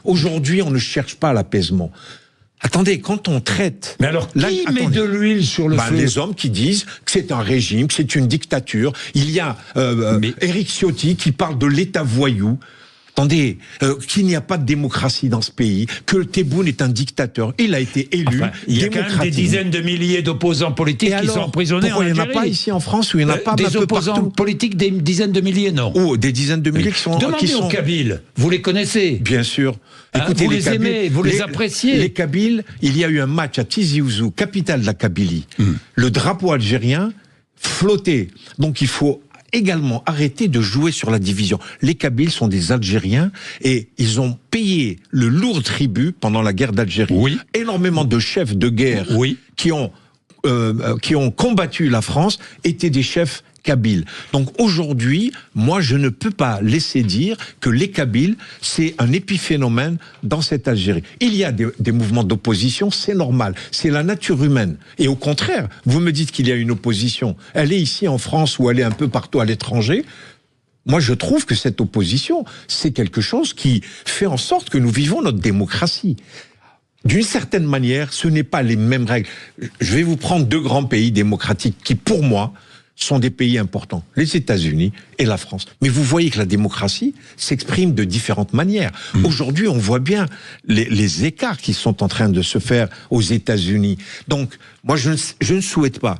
Aujourd'hui, on ne cherche pas l'apaisement. Attendez, quand on traite... Mais alors, qui met de l'huile sur le feu? Les hommes qui disent que c'est un régime, que c'est une dictature. Il y a Éric Ciotti qui parle de l'État voyou. Attendez, qu'il n'y a pas de démocratie dans ce pays, que Tebboune est un dictateur. Il a été élu. Enfin, il y a quand même des dizaines de milliers d'opposants politiques qui sont emprisonnés en Algérie. Pourquoi il n'y en a pas ici en France où il n'y en a pas des opposants politiques, des dizaines de milliers, non? Oh, des dizaines de milliers qui sont... Demandez aux Kabyles, vous les connaissez? Bien sûr. Écoutez, vous les aimez, vous les appréciez. Les Kabyles, il y a eu un match à Tizi Ouzou, capitale de la Kabylie. Le drapeau algérien flottait. Donc il faut également arrêter de jouer sur la division. Les Kabyles sont des Algériens et ils ont payé le lourd tribut pendant la guerre d'Algérie. Oui. Énormément de chefs de guerre qui ont combattu la France étaient des chefs kabyles. Donc aujourd'hui, moi je ne peux pas laisser dire que les Kabyles, c'est un épiphénomène dans cette Algérie. Il y a des mouvements d'opposition, c'est normal, c'est la nature humaine. Et au contraire, vous me dites qu'il y a une opposition, elle est ici en France ou elle est un peu partout à l'étranger. Moi je trouve que cette opposition, c'est quelque chose qui fait en sorte que nous vivons notre démocratie. D'une certaine manière, ce n'est pas les mêmes règles. Je vais vous prendre deux grands pays démocratiques qui, pour moi, sont des pays importants, les États-Unis et la France. Mais vous voyez que la démocratie s'exprime de différentes manières. Aujourd'hui, on voit bien les écarts qui sont en train de se faire aux États-Unis. Donc, moi, je ne souhaite pas